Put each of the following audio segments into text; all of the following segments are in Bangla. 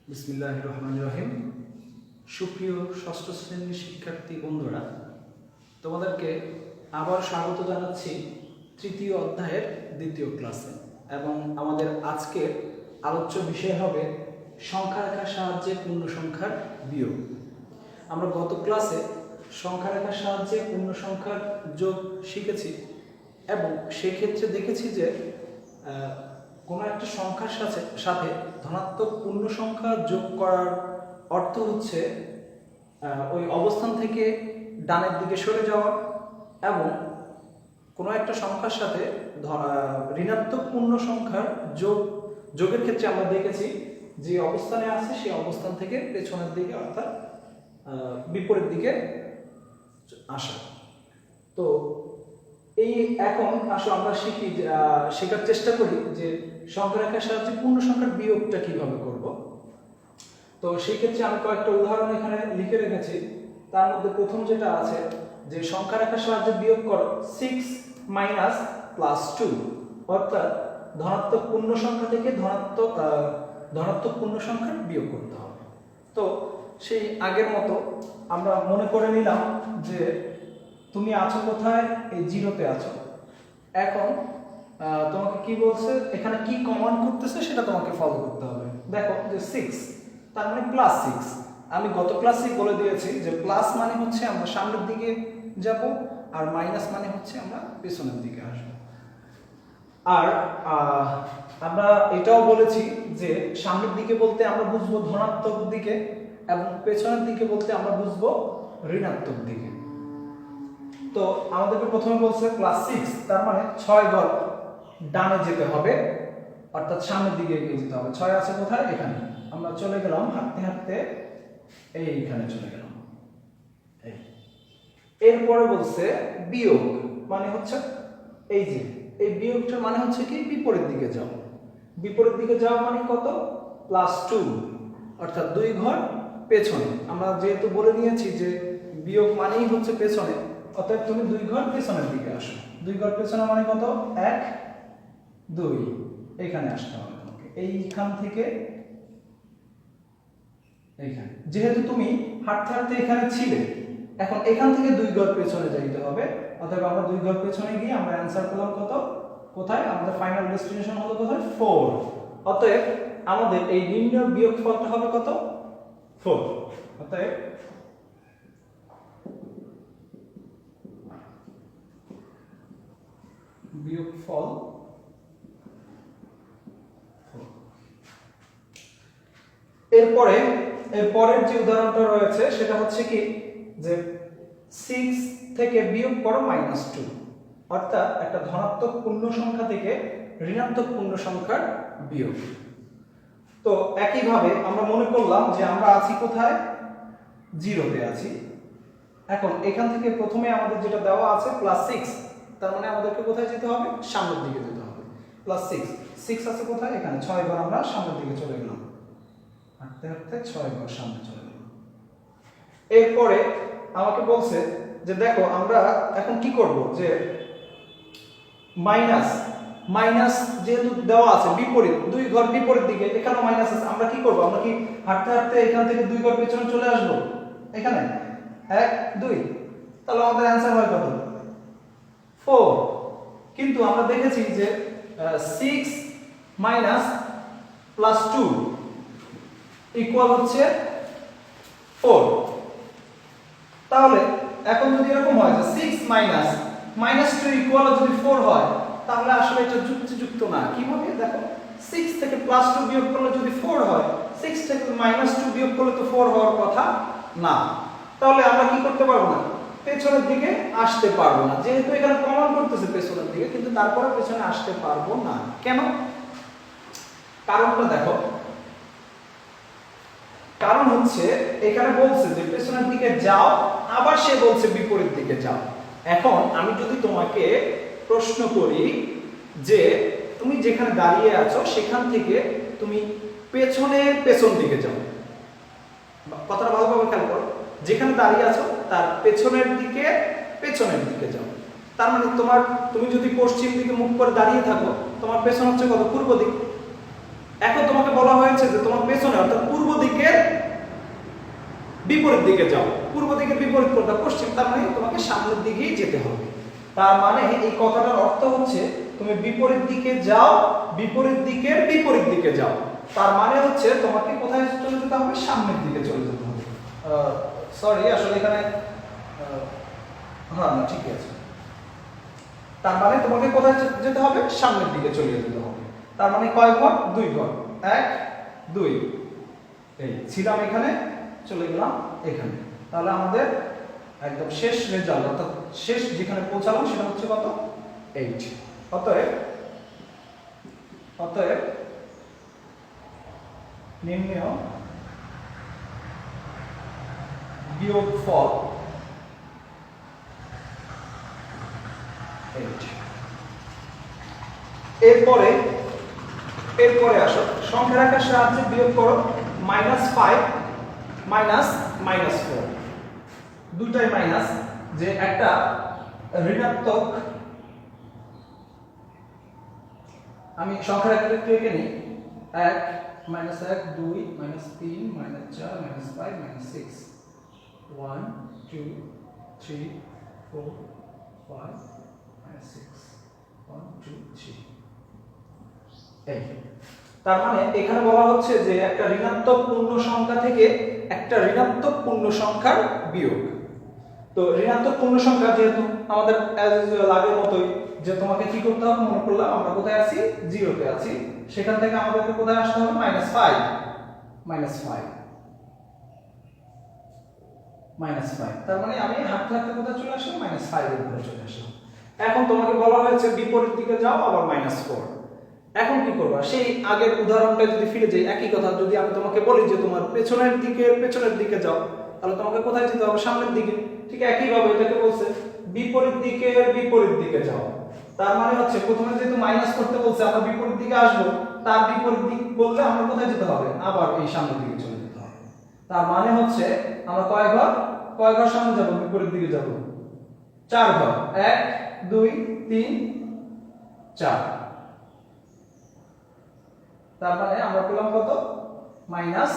বিসমিল্লাহির রহমানির রহিম। সুপ্রিয় ষষ্ঠ শ্রেণীর শিক্ষার্থী বন্ধুরা, তোমাদেরকে আবার স্বাগত জানাচ্ছি তৃতীয় অধ্যায়ের দ্বিতীয় ক্লাসে। এবং আমাদের আজকের আলোচ্য বিষয় হবে সংখ্যা রেখার সাহায্যে পূর্ণ সংখ্যার বিয়োগ। আমরা গত ক্লাসে সংখ্যা রেখার সাহায্যে পূর্ণ সংখ্যার যোগ শিখেছি এবং সেক্ষেত্রে দেখেছি যে কোনো একটা সংখ্যার সাথে ধনাত্মক পূর্ণ সংখ্যা যোগ করার অর্থ হচ্ছে ওই অবস্থান থেকে ডানের দিকে সরে যাওয়া, এবং কোনো একটা সংখ্যার সাথে ঋণাত্মক পূর্ণ সংখ্যার যোগের ক্ষেত্রে আমরা দেখেছি যে অবস্থানে আছে সেই অবস্থান থেকে পেছনের দিকে অর্থাৎ বিপরীত দিকে আসা। তো এই এখন আসলে আমরা শেখার চেষ্টা করি যে সংখ্যা রেখার সাহায্যে পূর্ণ সংখ্যার বিয়োগটা কিভাবে করব। তো সেই ক্ষেত্রে আমি কয়েকটা উদাহরণ এখানে লিখে রেখেছি। তার মধ্যে প্রথম যেটা আছে যে সংখ্যা রেখার সাহায্যে বিয়োগ করো 6 মাইনাস প্লাস 2, অর্থাৎ ধনাত্মক পূর্ণ সংখ্যা থেকে ধনাত্মক পূর্ণ সংখ্যার বিয়োগ করতে হবে। তো সেই আগের মতো আমরা মনে করে নিলাম যে তুমি আছো কোথায়, এই জিরোতে আছো। এখন তোমাকে কি বলছে, এখানে কি কমন করতেছে সেটা তোমাকে ফলো করতে হবে। দেখো যে 6 তার মানে প্লাস 6। আমি গত ক্লাসেই বলে দিয়েছি যে প্লাস মানে হচ্ছে আমরা সামনের দিকে যাব, আর মাইনাস মানে হচ্ছে আমরা পেছনের দিকে আসব। আর আমরা এটাও বলেছি যে সামনের দিকে বলতে আমরা বুঝবো ধনাত্মক দিকে, এবং পেছনের দিকে বলতে আমরা বুঝবো ঋণাত্মক দিকে। তো আমাদেরকে প্রথমে বলছে প্লাস 6, তার মানে 6 ঘর ডানে যেতে হবে, অর্থাৎ সামনের দিকে এগিয়ে যেতে হবে। 6 আছে কোথায়, এখানে। আমরা চলে গেলাম হাঁটতে হাঁটতে এইখানে চলে গেলাম। এরপরে বলছে বিয়োগ, মানে হচ্ছে এই যে এই বিয়োগটা মানে হচ্ছে কি বিপরীত দিকে যাও। বিপরীত দিকে যাওয়া মানে কত, প্লাস 2, অর্থাৎ 2 ঘর পেছনে। আমরা যেহেতু বলে নিয়েছি যে বিয়োগ মানেই হচ্ছে পেছনে, অতএব তুমি 2 ঘর পেছনের দিকে আসো। 2 ঘর পেছনে মানে কত, 1 2, এখানে আসতে হবে তোমাকে। এইখান থেকে এইখানে, যেহেতু তুমি হাঁটতে হাঁটতে এখানে ছিলে, এখন এখান থেকে 2 ঘর পেছনে যাইতে হবে। অতএব আমরা 2 ঘর পেছনে গিয়ে আমরা অ্যানসার পেলাম কত, কোথায়, আমাদের ফাইনাল ডেস্টিনেশন হলো কোথায়, 4। অতএব আমাদের এই নির্ণয় বিয়োগফলটা হবে কত, 4। অতএব বিয়োগফল 4। এরপরের যে উদাহরণটা রয়েছে সেটা হচ্ছে কি যে 6 থেকে বিয়োগ করো -2, অর্থাৎ একটা ধনাত্মক পূর্ণ সংখ্যা থেকে ঋণাত্মক পূর্ণ সংখ্যার বিয়োগ। তো একইভাবে আমরা মনে করলাম যে আমরা আছি কোথায়, জিরোতে আছি। এখন এখান থেকে প্রথমে আমাদের যেটা দেওয়া আছে প্লাস 6, তার মানে আমাদেরকে কোথায় যেতে হবে, সামনের দিকে যেতে হবে। প্লাস 6 আছে কোথায়, এখানে। 6 ঘর আমরা সামনের দিকে চলে গেলাম, হাঁটতে হাঁটতে 6 ঘর সামনে চলে গেলাম। এরপরে আমাকে বলছে যে দেখো আমরা এখন কি করব, যে মাইনাস যেহেতু দেওয়া আছে বিপরীত, 2 ঘর বিপরীত দিকে, এখানেও মাইনাস আছে। আমরা কি করব, আমরা কি হাঁটতে হাঁটতে এখান থেকে 2 ঘর পেছনে চলে আসবো, এখানে 1 2, তাহলে আমাদের অ্যানসার হয় কত, 4। কিন্তু আমরা দেখেছি যে 6 মাইনাস প্লাস 2 ইকুয়াল হচ্ছে 4। তাহলে এখন যদি এরকম হয় যে 6 মাইনাস 2 ইকুয়াল যদি 4 হয়, তাহলে আসলে এটা যুক্তিযুক্ত না। কিভাবে, দেখো 6 থেকে প্লাস 2 বিয়োগ করলে যদি 4 হয়, 6 থেকে -2 বিয়োগ করলে তো 4 হওয়ার কথা না। তাহলে আমরা কি করতে পারবো না, পেছনের দিকে আসতে পারবো না। যেহেতু এখানে কমন করতেছে পেছনের দিকে, কিন্তু তারপরে পেছনে আসতে পারবো না। কেন, কারণটা দেখো। কারণ হচ্ছে এখানে বলছে যে পেছনের দিকে যাও, আবার সে বলছে বিপরীত দিকে যাও। এখন আমি যদি তোমাকে প্রশ্ন করি যে তুমি যেখানে দাঁড়িয়ে আছো সেখান থেকে তুমি পেছন দিকে যাও, কথাটা ভালোভাবে খেয়াল করো। যেখানে দাঁড়িয়ে আছো তার পেছনের দিকে যাও। তার মানে তুমি যদি পশ্চিম দিকে মুখ করে দাঁড়িয়ে থাকো, তোমার পেছন হচ্ছে কত, পূর্ব দিক। এখন তোমাকে বলা হয়েছে হচ্ছে যে তোমার পেছনে অর্থাৎ পূর্ব দিকের বিপরীত দিকে যাও। পূর্ব দিকের বিপরীত কোনটা? পশ্চিম। তার মানে তোমাকে সামনের দিকেই যেতে হবে। তার মানে এই কথাটার অর্থ হচ্ছে তুমি বিপরীত দিকে যাও, বিপরীত দিকের বিপরীত দিকে যাও। তার মানে হচ্ছে তোমাকে কোথায় চলে যেতে হবে? সামনের দিকে চলে যেতে হবে। সরি, আসলে এখানে হ্যাঁ না, ঠিকই আছে। তার মানে তোমাকে কোথায় যেতে হবে? সামনের দিকে চলে যেতে হবে। তার মানে কয় ঘর? 2 ঘর। 1 2, এই ছিলাম এখানে, চলে গেলাম এখানে। তাহলে আমাদের একদম শেষ রেজাল্ট অর্থাৎ শেষ যেখানে পৌঁছালাম সেটা হচ্ছে কত? 8। অতএব নির্ণেয় বিয়োগফল 8। এরপরে আসো, সংখ্যা রাখার সাহায্যে বিয়োগ করো। -5 -4, দুটাই মাইনাস, যে একটা ঋণাত্মক, আমি সংখ্যা রাখার একটু এঁকে নিই। 1 -1 2 -3 -4 -5 -6 1 2 3 4 5 -6 1 2 3। এই তার মানে এখানে বলা হচ্ছে যে একটা ঋণাত্মক পূর্ণ সংখ্যা থেকে একটা ঋণাত্মক পূর্ণ সংখ্যার বিয়োগ। তো ঋণাত্মক পূর্ণ সংখ্যা যেহেতু আমাদের অ্যাজ ইউজুয়াল আগের মতোই, যে তোমাকে কি করতে হবে? মনে করলাম আমরা কোথায় আছি? 0 তে আছি। সেখান থেকে আমাদেরকে কোথায় আসতে হবে? -5 -5। তার মানে আমি হাঁটতে হাঁটতে কোথায় চলে আসলাম? -5 এর উপরে চলে আসলাম। এখন তোমাকে বলা হয়েছে বিপরীত দিকে যাও, আবার -4। এখন কি করবা? সেই আগের উদাহরণটা যদি ফিরে যাই, একই কথা। যদি আমি তোমাকে বলি যে তোমার পেছনের দিকে যাও, তাহলে তোমাকে কোথায় যেতে হবে? সামনের দিকে। ঠিক একই ভাবে এটাকে বলছে বিপরীত দিকে যাও। তার মানে হচ্ছে প্রথমে যেহেতু মাইনাস করতে বলছে, আমরা বিপরীত দিকে আসবো, তার বিপরীত দিক বললে আমরা কোথায় যেতে হবে? আবার এই সামনের দিকে চলে যেতে হবে। তার মানে হচ্ছে আমরা কয় ঘর সামনে যাব? বিপরীত দিকে যাব 4 ঘর। 1 2 3 4। তার মানে আমরা পেলাম কত? -1।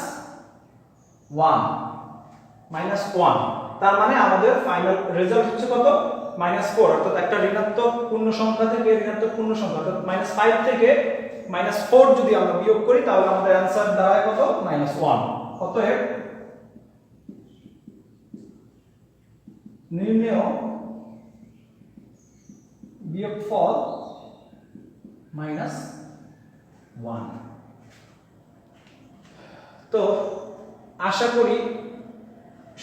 তার মানে আমাদের ফাইনাল রেজাল্ট হচ্ছে কত? -4। অর্থাৎ একটা ঋণাত্মক পূর্ণ সংখ্যা থেকে ঋণাত্মক পূর্ণ সংখ্যা অর্থাৎ -5 থেকে -4 যদি আমরা বিয়োগ করি, তাহলে আমাদের অ্যানসার দাঁড়ায় কত? -1। অতএব নির্ণেয় বিয়োগফল -1। তো আশা করি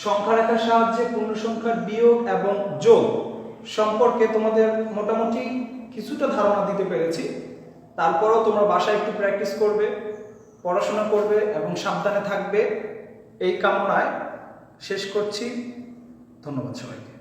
সংখ্যা রাখার সাহায্যে পূর্ণ সংখ্যার বিয়োগ এবং যোগ সম্পর্কে তোমাদের মোটামুটি কিছুটা ধারণা দিতে পেরেছি। তারপরেও তোমরা বাসায় একটু প্র্যাকটিস করবে, পড়াশোনা করবে এবং সাবধানে থাকবে, এই কামনায় শেষ করছি। ধন্যবাদ সবাইকে।